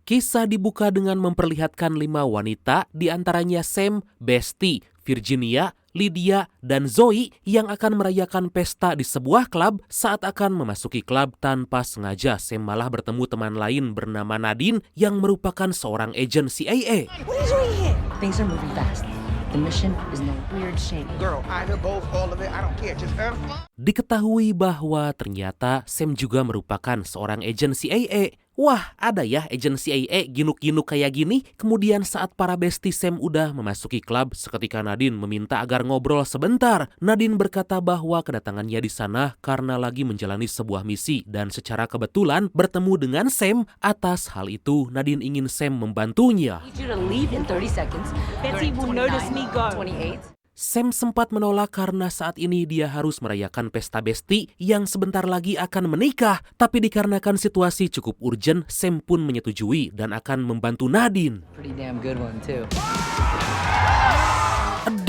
Kisah dibuka dengan memperlihatkan 5 wanita, di antaranya Sam, Besti, Virginia, Lydia, dan Zoe yang akan merayakan pesta di sebuah klub. Saat akan memasuki klub tanpa sengaja, Sam malah bertemu teman lain bernama Nadine yang merupakan seorang agen CIA. What are you doing here? Things are moving fast. The mission is no weird shape. Girl, either both, all of it, I don't care. Just have fun. Diketahui bahwa ternyata Sam juga merupakan seorang agen CIA. Wah, ada ya agen CIA ginuk-ginuk kayak gini. Kemudian saat para bestie Sam udah memasuki klub, seketika Nadine meminta agar ngobrol sebentar. Nadine berkata bahwa kedatangannya di sana karena lagi menjalani sebuah misi dan secara kebetulan bertemu dengan Sam. Atas hal itu, Nadine ingin Sam membantunya. I need you to leave in 30 seconds. Betty will notice me go. 28. Sam sempat menolak karena saat ini dia harus merayakan pesta besti yang sebentar lagi akan menikah. Tapi dikarenakan situasi cukup urgent, Sam pun menyetujui dan akan membantu Nadine. Pretty damn good one too.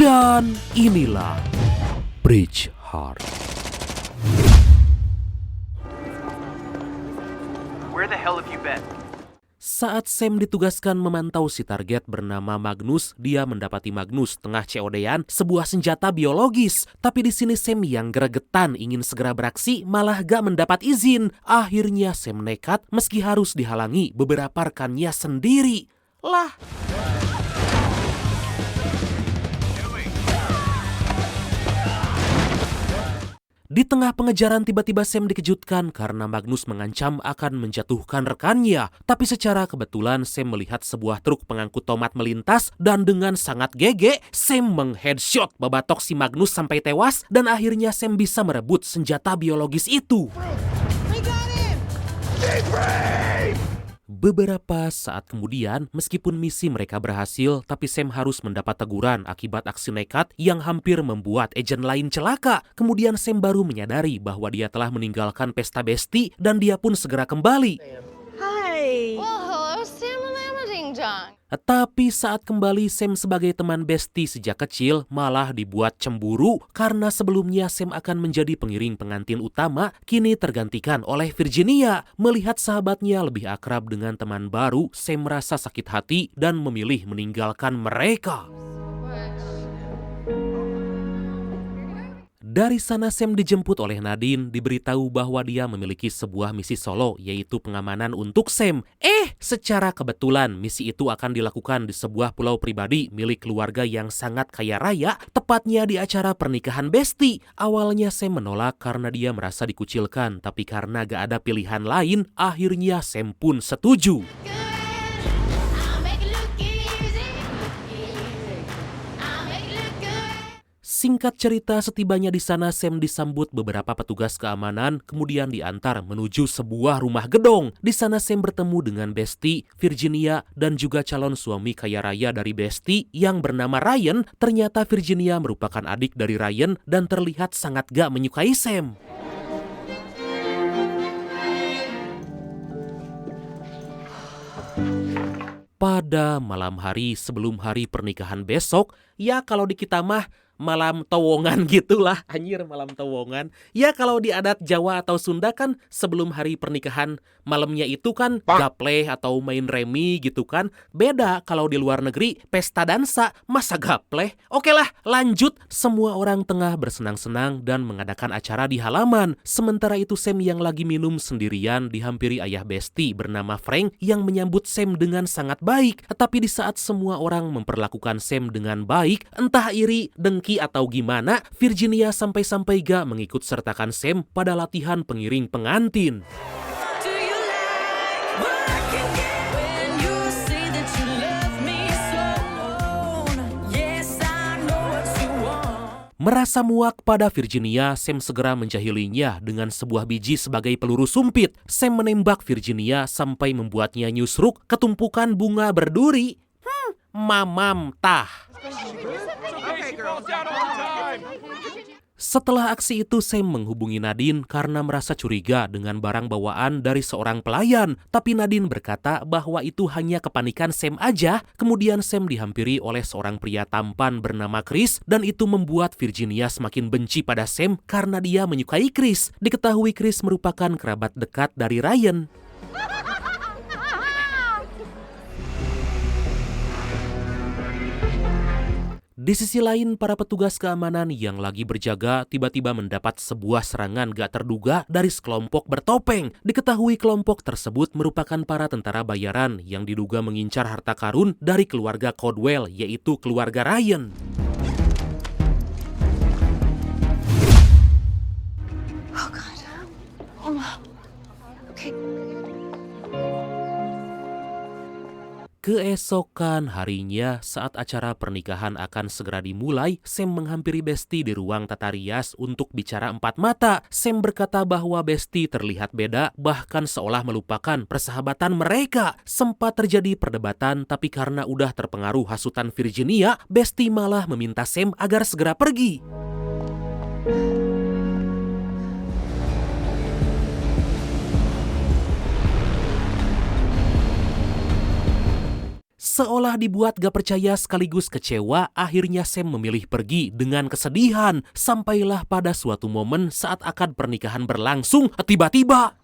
Dan inilah Bridge Heart. Where the hell have you been? Saat Sam ditugaskan memantau si target bernama Magnus, dia mendapati Magnus tengah COD-an sebuah senjata biologis. Tapi di sini Sam yang gregetan ingin segera beraksi malah gak mendapat izin. Akhirnya Sam nekat meski harus dihalangi beberapa rekannya sendiri. Lah. Di tengah pengejaran tiba-tiba Sam dikejutkan karena Magnus mengancam akan menjatuhkan rekannya. Tapi secara kebetulan Sam melihat sebuah truk pengangkut tomat melintas dan dengan sangat gege Sam mengheadshot babatok si Magnus sampai tewas dan akhirnya Sam bisa merebut senjata biologis itu. We got him! Beberapa saat kemudian, meskipun misi mereka berhasil, tapi Sam harus mendapat teguran akibat aksi nekat yang hampir membuat agen lain celaka. Kemudian Sam baru menyadari bahwa dia telah meninggalkan pesta besti dan dia pun segera kembali. Hi! Well, hello, Sam and John. Tapi saat kembali, Sam sebagai teman besti sejak kecil malah dibuat cemburu karena sebelumnya Sam akan menjadi pengiring pengantin utama, kini tergantikan oleh Virginia. Melihat sahabatnya lebih akrab dengan teman baru, Sam merasa sakit hati dan memilih meninggalkan mereka. Dari sana Sam dijemput oleh Nadine, diberitahu bahwa dia memiliki sebuah misi solo, yaitu pengamanan untuk Sam. Secara kebetulan misi itu akan dilakukan di sebuah pulau pribadi milik keluarga yang sangat kaya raya, tepatnya di acara pernikahan Besti. Awalnya Sam menolak karena dia merasa dikucilkan, tapi karena gak ada pilihan lain, akhirnya Sam pun setuju. Singkat cerita, setibanya di sana Sam disambut beberapa petugas keamanan, kemudian diantar menuju sebuah rumah gedong. Di sana Sam bertemu dengan Besti, Virginia, dan juga calon suami kaya raya dari Besti yang bernama Ryan. Ternyata Virginia merupakan adik dari Ryan dan terlihat sangat gak menyukai Sam. Pada malam hari sebelum hari pernikahan besok, ya kalau di kita mah malam towongan gitulah, anjir malam towongan. Ya kalau di adat Jawa atau Sunda kan sebelum hari pernikahan malamnya itu kan gapleh atau main remi gitu kan. Beda kalau di luar negeri pesta dansa, masa gapleh? Oke lah lanjut, semua orang tengah bersenang-senang dan mengadakan acara di halaman. Sementara itu Sam yang lagi minum sendirian dihampiri ayah Besti bernama Frank yang menyambut Sam dengan sangat baik. Tapi di saat semua orang memperlakukan Sam dengan baik, entah iri, dengki atau gimana, Virginia sampai-sampai gak mengikut sertakan Sam pada latihan pengiring pengantin. Merasa muak pada Virginia, Sam segera menjahilinya dengan sebuah biji sebagai peluru sumpit. Sam menembak Virginia sampai membuatnya nyusruk ketumpukan bunga berduri. Mamam tah. Setelah aksi itu, Sam menghubungi Nadine karena merasa curiga dengan barang bawaan dari seorang pelayan. Tapi Nadine berkata bahwa itu hanya kepanikan Sam aja. Kemudian Sam dihampiri oleh seorang pria tampan bernama Chris, dan itu membuat Virginia semakin benci pada Sam karena dia menyukai Chris. Diketahui Chris merupakan kerabat dekat dari Ryan. Di sisi lain, para petugas keamanan yang lagi berjaga tiba-tiba mendapat sebuah serangan gak terduga dari sekelompok bertopeng. Diketahui kelompok tersebut merupakan para tentara bayaran yang diduga mengincar harta karun dari keluarga Caldwell, yaitu keluarga Ryan. Oh, God. Okay. Keesokan harinya, saat acara pernikahan akan segera dimulai, Sam menghampiri Besti di ruang tata rias untuk bicara empat mata. Sam berkata bahwa Besti terlihat beda, bahkan seolah melupakan persahabatan mereka. Sempat terjadi perdebatan, tapi karena udah terpengaruh hasutan Virginia, Besti malah meminta Sam agar segera pergi. Seolah dibuat gak percaya sekaligus kecewa, akhirnya Sam memilih pergi dengan kesedihan. Sampailah pada suatu momen saat akad pernikahan berlangsung, tiba-tiba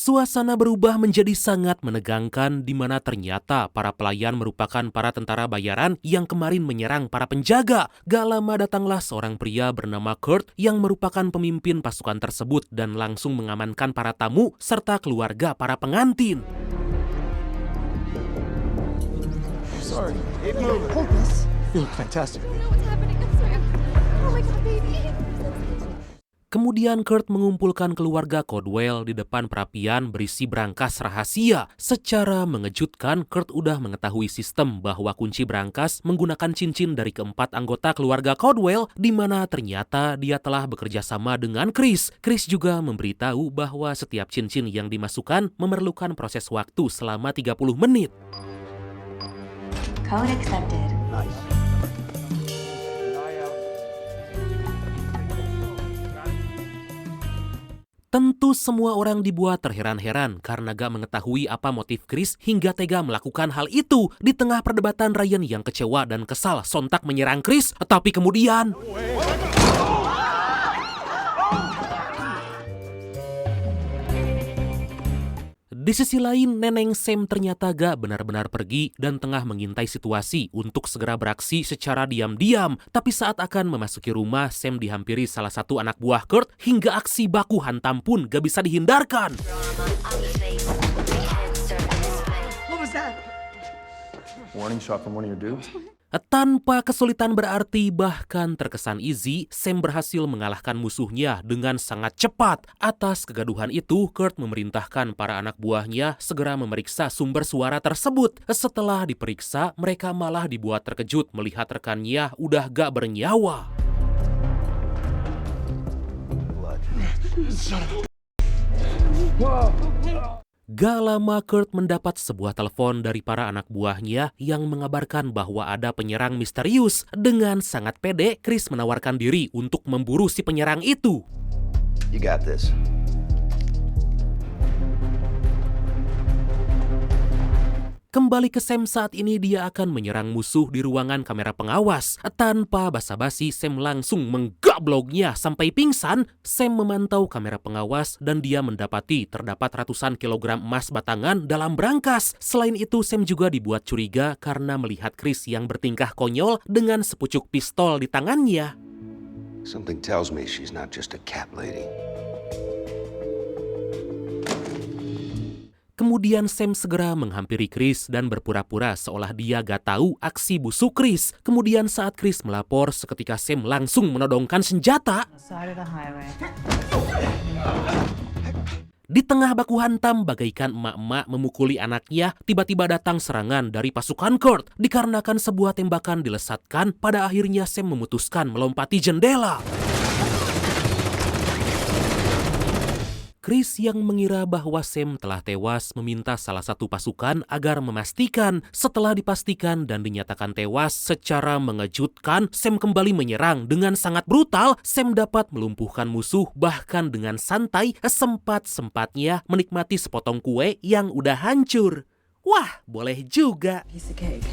suasana berubah menjadi sangat menegangkan, di mana ternyata para pelayan merupakan para tentara bayaran yang kemarin menyerang para penjaga. Gak lama datanglah seorang pria bernama Kurt yang merupakan pemimpin pasukan tersebut dan langsung mengamankan para tamu serta keluarga para pengantin. Sorry. It moved. Hold this. You look fantastic. What's happening? I'm sorry. Oh my God, baby. Kemudian Kurt mengumpulkan keluarga Caldwell di depan perapian berisi brankas rahasia. Secara mengejutkan, Kurt udah mengetahui sistem bahwa kunci brankas menggunakan cincin dari keempat anggota keluarga Caldwell, di mana ternyata dia telah bekerja sama dengan Chris. Chris juga memberitahu bahwa setiap cincin yang dimasukkan memerlukan proses waktu selama 30 menit. Code accepted. Nice. Tentu semua orang dibuat terheran-heran karena gak mengetahui apa motif Chris hingga tega melakukan hal itu. Di tengah perdebatan, Ryan yang kecewa dan kesal sontak menyerang Chris, tapi kemudian di sisi lain, neneng Sam ternyata gak benar-benar pergi dan tengah mengintai situasi untuk segera beraksi secara diam-diam. Tapi saat akan memasuki rumah, Sam dihampiri salah satu anak buah Kurt hingga aksi baku hantam pun gak bisa dihindarkan. What was that? Warning shot from one of your dudes? Tanpa kesulitan berarti, bahkan terkesan easy, Sam berhasil mengalahkan musuhnya dengan sangat cepat. Atas kegaduhan itu, Kurt memerintahkan para anak buahnya segera memeriksa sumber suara tersebut. Setelah diperiksa, mereka malah dibuat terkejut melihat rekannya udah gak bernyawa. Gak lama Kurt mendapat sebuah telepon dari para anak buahnya yang mengabarkan bahwa ada penyerang misterius. Dengan sangat pede, Chris menawarkan diri untuk memburu si penyerang itu. You got this. Kembali ke Sam, saat ini dia akan menyerang musuh di ruangan kamera pengawas. Tanpa basa-basi, Sam langsung menggabloknya sampai pingsan. Sam memantau kamera pengawas dan dia mendapati terdapat ratusan kilogram emas batangan dalam brankas. Selain itu, Sam juga dibuat curiga karena melihat Chris yang bertingkah konyol dengan sepucuk pistol di tangannya. Something tells me she's not just a cat lady. Kemudian Sam segera menghampiri Chris dan berpura-pura seolah dia gak tahu aksi busuk Chris. Kemudian saat Chris melapor, seketika Sam langsung menodongkan senjata. Side of the highway. Di tengah baku hantam bagaikan emak-emak memukuli anaknya, tiba-tiba datang serangan dari pasukan Kurt. Dikarenakan sebuah tembakan dilesatkan, pada akhirnya Sam memutuskan melompati jendela. Chris yang mengira bahwa Sam telah tewas meminta salah satu pasukan agar memastikan. Setelah dipastikan dan dinyatakan tewas, secara mengejutkan Sam kembali menyerang dengan sangat brutal. Sam dapat melumpuhkan musuh bahkan dengan santai, sempat-sempatnya menikmati sepotong kue yang udah hancur. Wah, boleh juga. Piece of cake.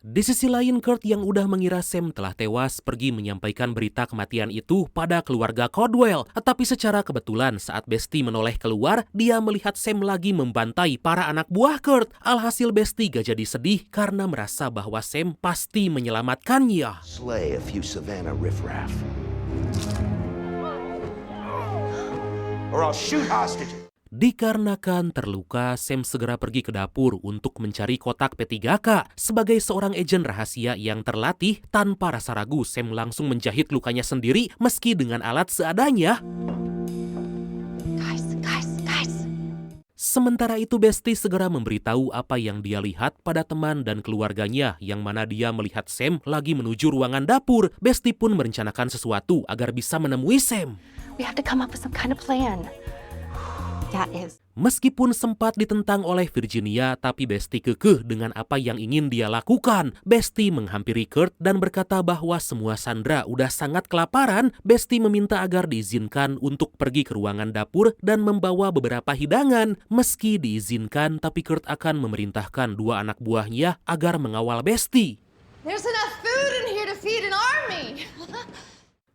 Di sisi lain, Kurt yang udah mengira Sam telah tewas pergi menyampaikan berita kematian itu pada keluarga Caldwell. Tapi secara kebetulan saat Bestie menoleh keluar, dia melihat Sam lagi membantai para anak buah Kurt. Alhasil Bestie gak jadi sedih karena merasa bahwa Sam pasti menyelamatkannya. Slay a few Savannah riffraff. Or I'll shoot hostages. Dikarenakan terluka, Sam segera pergi ke dapur untuk mencari kotak P3K. Sebagai seorang agen rahasia yang terlatih, tanpa rasa ragu Sam langsung menjahit lukanya sendiri meski dengan alat seadanya. Guys. Sementara itu Bestie segera memberitahu apa yang dia lihat pada teman dan keluarganya, yang mana dia melihat Sam lagi menuju ruangan dapur. Bestie pun merencanakan sesuatu agar bisa menemui Sam. We have to come up with some kind of plan. That is. Meskipun sempat ditentang oleh Virginia, tapi Bestie kekeh dengan apa yang ingin dia lakukan. Bestie menghampiri Kurt dan berkata bahwa semua sandera udah sangat kelaparan. Bestie meminta agar diizinkan untuk pergi ke ruangan dapur dan membawa beberapa hidangan. Meski diizinkan, tapi Kurt akan memerintahkan dua anak buahnya agar mengawal Bestie. There's enough food in here to feed an army.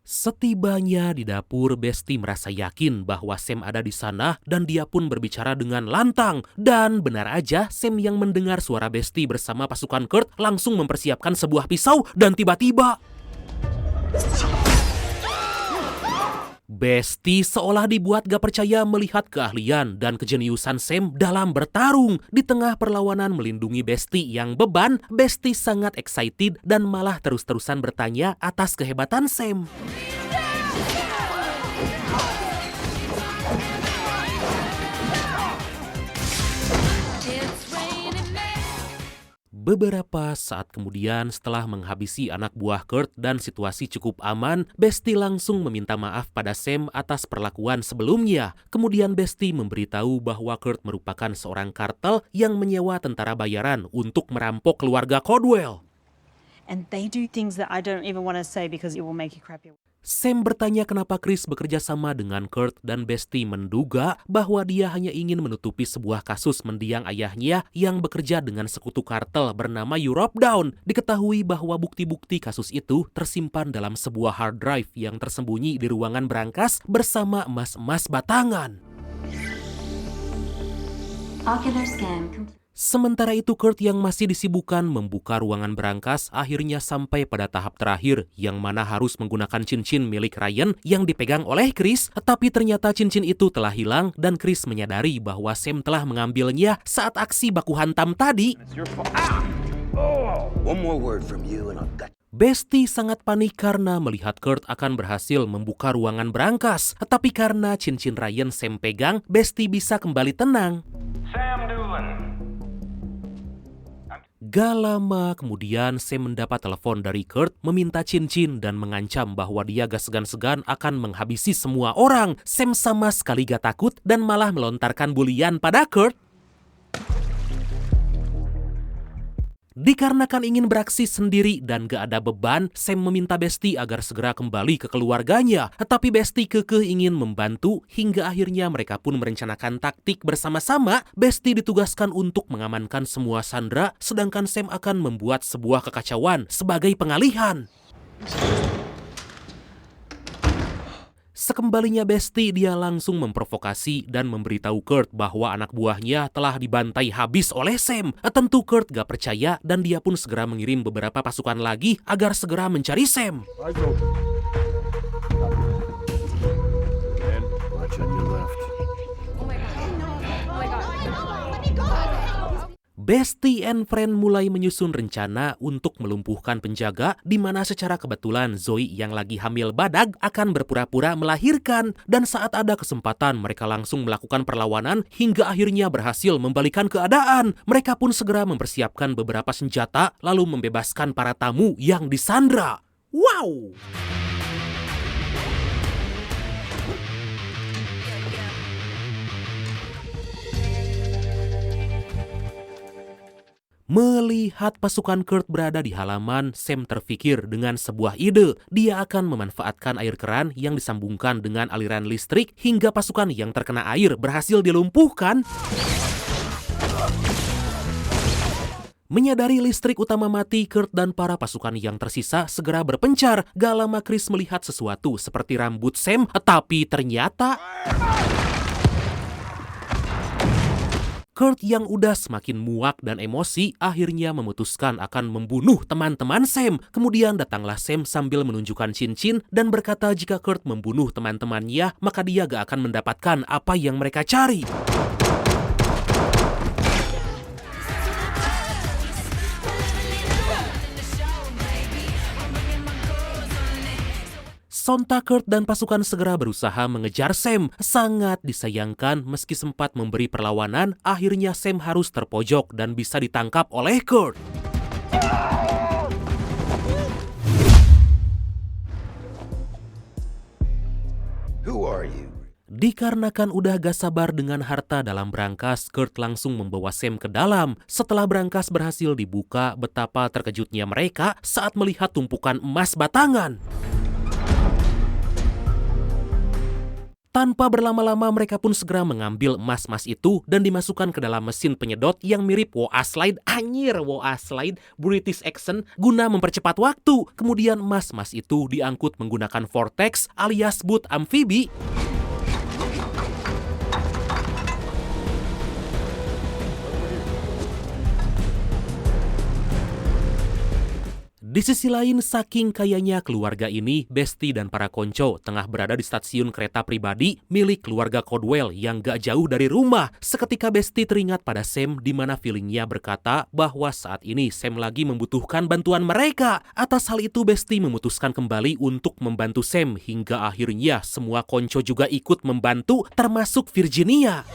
Setibanya di dapur, Bestie merasa yakin bahwa Sam ada di sana dan dia pun berbicara dengan lantang. Dan benar aja, Sam yang mendengar suara Bestie bersama pasukan Kurt langsung mempersiapkan sebuah pisau dan tiba-tiba Bestie seolah dibuat gak percaya melihat keahlian dan kejeniusan Sam dalam bertarung. Di tengah perlawanan melindungi Bestie yang beban, Bestie sangat excited dan malah terus-terusan bertanya atas kehebatan Sam. Beberapa saat kemudian, setelah menghabisi anak buah Kurt dan situasi cukup aman, Bestie langsung meminta maaf pada Sam atas perlakuan sebelumnya. Kemudian Bestie memberitahu bahwa Kurt merupakan seorang kartel yang menyewa tentara bayaran untuk merampok keluarga Caldwell. And they do things that I don't even want to say because it will make you crappy. Sam bertanya kenapa Chris bekerja sama dengan Kurt dan Bestie menduga bahwa dia hanya ingin menutupi sebuah kasus mendiang ayahnya yang bekerja dengan sekutu kartel bernama Europe Down. Diketahui bahwa bukti-bukti kasus itu tersimpan dalam sebuah hard drive yang tersembunyi di ruangan berangkas bersama emas-emas batangan. Ocular scan complete. Sementara itu Kurt yang masih disibukkan membuka ruangan berangkas akhirnya sampai pada tahap terakhir yang mana harus menggunakan cincin milik Ryan yang dipegang oleh Chris. Tapi ternyata cincin itu telah hilang dan Chris menyadari bahwa Sam telah mengambilnya saat aksi baku hantam tadi. One more word from you and I'll gut. Bestie sangat panik karena melihat Kurt akan berhasil membuka ruangan berangkas. Tapi karena cincin Ryan Sam pegang, Bestie bisa kembali tenang. Sam Newland. Gak lama kemudian Sam mendapat telepon dari Kurt meminta cincin dan mengancam bahwa dia gak segan-segan akan menghabisi semua orang. Sam sama sekali gak takut dan malah melontarkan bulian pada Kurt. Dikarenakan ingin beraksi sendiri dan gak ada beban, Sam meminta Bestie agar segera kembali ke keluarganya. Tetapi Bestie kekeh ingin membantu hingga akhirnya mereka pun merencanakan taktik bersama-sama. Bestie ditugaskan untuk mengamankan semua sandera, sedangkan Sam akan membuat sebuah kekacauan sebagai pengalihan. Sekembalinya Bestie, dia langsung memprovokasi dan memberitahu Kurt bahwa anak buahnya telah dibantai habis oleh Sam. Tentu Kurt gak percaya dan dia pun segera mengirim beberapa pasukan lagi agar segera mencari Sam. I go. And watch on your left. Oh my god. Let me go. Bestie and Friend mulai menyusun rencana untuk melumpuhkan penjaga, di mana secara kebetulan Zoe yang lagi hamil badag akan berpura-pura melahirkan. Dan saat ada kesempatan mereka langsung melakukan perlawanan hingga akhirnya berhasil membalikan keadaan. Mereka pun segera mempersiapkan beberapa senjata lalu membebaskan para tamu yang disandra. Wow! Melihat pasukan Kurt berada di halaman, Sam terfikir dengan sebuah ide. Dia akan memanfaatkan air keran yang disambungkan dengan aliran listrik hingga pasukan yang terkena air berhasil dilumpuhkan. Menyadari listrik utama mati, Kurt dan para pasukan yang tersisa segera berpencar. Gak lama Chris melihat sesuatu seperti rambut Sam, tapi ternyata Kurt yang udah semakin muak dan emosi akhirnya memutuskan akan membunuh teman-teman Sam. Kemudian datanglah Sam sambil menunjukkan cincin dan berkata jika Kurt membunuh teman-temannya, maka dia gak akan mendapatkan apa yang mereka cari. Sontak Kurt dan pasukan segera berusaha mengejar Sam. Sangat disayangkan meski sempat memberi perlawanan, akhirnya Sam harus terpojok dan bisa ditangkap oleh Kurt. Who are you? Dikarenakan udah gak sabar dengan harta dalam brankas, Kurt langsung membawa Sam ke dalam. Setelah brankas berhasil dibuka, betapa terkejutnya mereka saat melihat tumpukan emas batangan. Tanpa berlama-lama mereka pun segera mengambil emas-emas itu dan dimasukkan ke dalam mesin penyedot yang mirip WA Slide, WA Slide, British Accent, guna mempercepat waktu. Kemudian emas-emas itu diangkut menggunakan vortex alias boot amfibi. Di sisi lain, saking kayanya keluarga ini, Besti dan para konco tengah berada di stasiun kereta pribadi milik keluarga Codwell yang gak jauh dari rumah. Seketika Besti teringat pada Sam di mana feelingnya berkata bahwa saat ini Sam lagi membutuhkan bantuan mereka. Atas hal itu, Besti memutuskan kembali untuk membantu Sam hingga akhirnya semua konco juga ikut membantu, termasuk Virginia.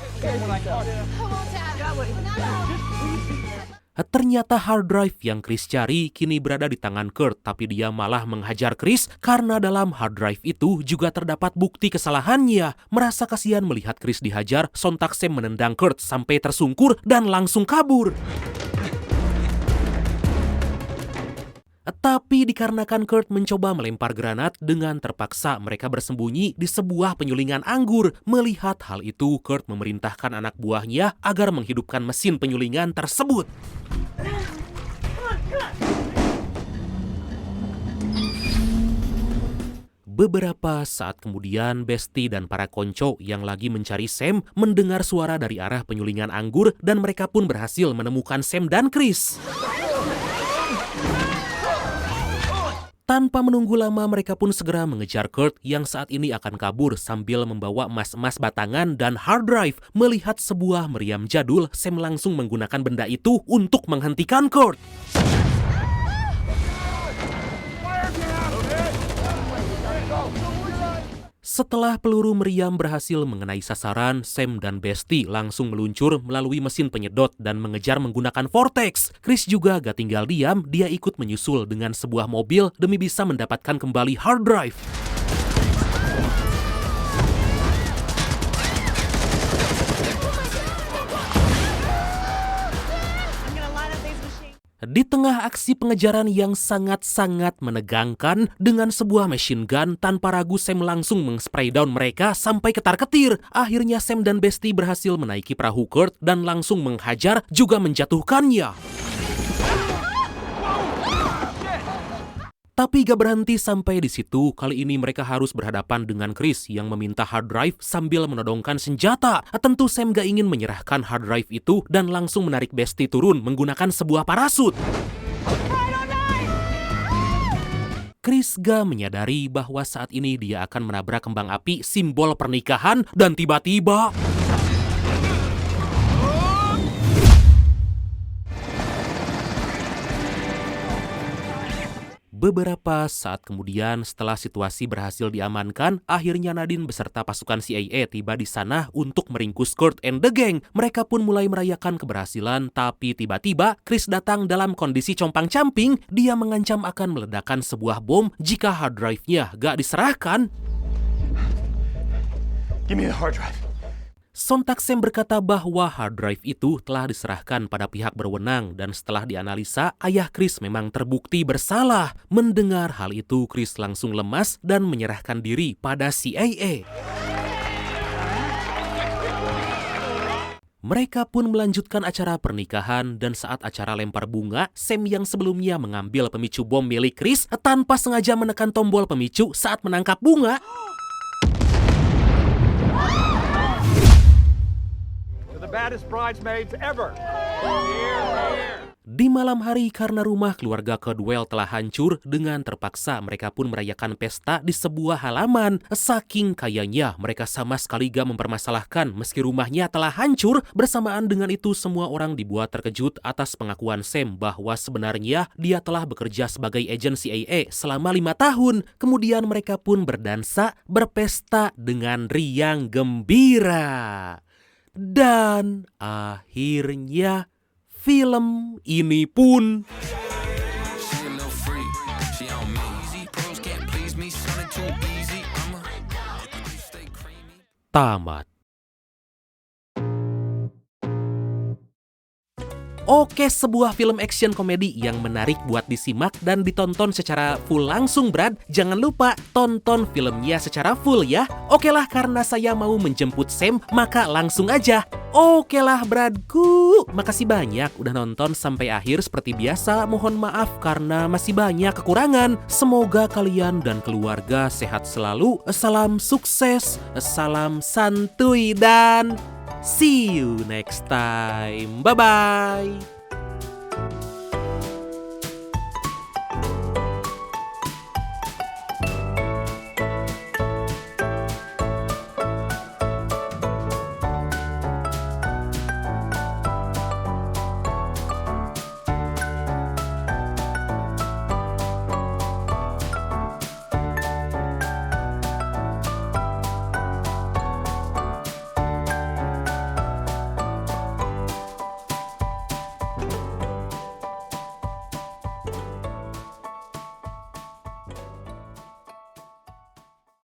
Ternyata hard drive yang Chris cari kini berada di tangan Kurt, tapi dia malah menghajar Chris karena dalam hard drive itu juga terdapat bukti kesalahannya. Merasa kasihan melihat Chris dihajar, sontak Sam menendang Kurt sampai tersungkur dan langsung kabur. Tapi dikarenakan Kurt mencoba melempar granat, dengan terpaksa mereka bersembunyi di sebuah penyulingan anggur. Melihat hal itu, Kurt memerintahkan anak buahnya agar menghidupkan mesin penyulingan tersebut. Beberapa saat kemudian, Besti dan para konco yang lagi mencari Sam mendengar suara dari arah penyulingan anggur dan mereka pun berhasil menemukan Sam dan Chris. Tanpa menunggu lama, mereka pun segera mengejar Kurt yang saat ini akan kabur sambil membawa emas-emas batangan dan hard drive. Melihat sebuah meriam jadul, Sam langsung menggunakan benda itu untuk menghentikan Kurt. Setelah peluru meriam berhasil mengenai sasaran, Sam dan Besti langsung meluncur melalui mesin penyedot dan mengejar menggunakan vortex. Chris juga gak tinggal diam, dia ikut menyusul dengan sebuah mobil demi bisa mendapatkan kembali hard drive. Di tengah aksi pengejaran yang sangat-sangat menegangkan, dengan sebuah machine gun tanpa ragu Sam langsung meng-spray down mereka sampai ketar-ketir. Akhirnya Sam dan Besti berhasil menaiki perahu Kurt dan langsung menghajar juga menjatuhkannya. Tapi gak berhenti sampai di situ. Kali ini mereka harus berhadapan dengan Chris yang meminta hard drive sambil menodongkan senjata. Tentu Sam gak ingin menyerahkan hard drive itu dan langsung menarik Besti turun menggunakan sebuah parasut. Chris gak menyadari bahwa saat ini dia akan menabrak kembang api simbol pernikahan dan tiba-tiba beberapa saat kemudian, setelah situasi berhasil diamankan, akhirnya Nadine beserta pasukan CIA tiba di sana untuk meringkus Kurt and the gang. Mereka pun mulai merayakan keberhasilan, tapi tiba-tiba Chris datang dalam kondisi compang-camping. Dia mengancam akan meledakkan sebuah bom jika hard drive-nya gak diserahkan. Give me the hard drive. Sontak Sam berkata bahwa hard drive itu telah diserahkan pada pihak berwenang dan setelah dianalisa, ayah Chris memang terbukti bersalah. Mendengar hal itu, Chris langsung lemas dan menyerahkan diri pada CIA. Mereka pun melanjutkan acara pernikahan dan saat acara lempar bunga, Sam yang sebelumnya mengambil pemicu bom milik Chris tanpa sengaja menekan tombol pemicu saat menangkap bunga. The baddest bridesmaids ever. Di malam hari karena rumah keluarga Caldwell telah hancur, dengan terpaksa mereka pun merayakan pesta di sebuah halaman. Saking kayanya mereka sama sekali gak mempermasalahkan meski rumahnya telah hancur. Bersamaan dengan itu semua orang dibuat terkejut atas pengakuan Sam bahwa sebenarnya dia telah bekerja sebagai agen CIA selama 5 tahun. Kemudian mereka pun berdansa, berpesta dengan riang gembira. Dan akhirnya film ini pun tamat. Oke, sebuah film action komedi yang menarik buat disimak dan ditonton secara full langsung, Brad. Jangan lupa tonton filmnya secara full ya. Oke lah, karena saya mau menjemput Sam, maka langsung aja. Oke lah, Bradku. Makasih banyak udah nonton sampai akhir. Seperti biasa, mohon maaf karena masih banyak kekurangan. Semoga kalian dan keluarga sehat selalu. Salam sukses, salam santuy, dan see you next time. Bye-bye.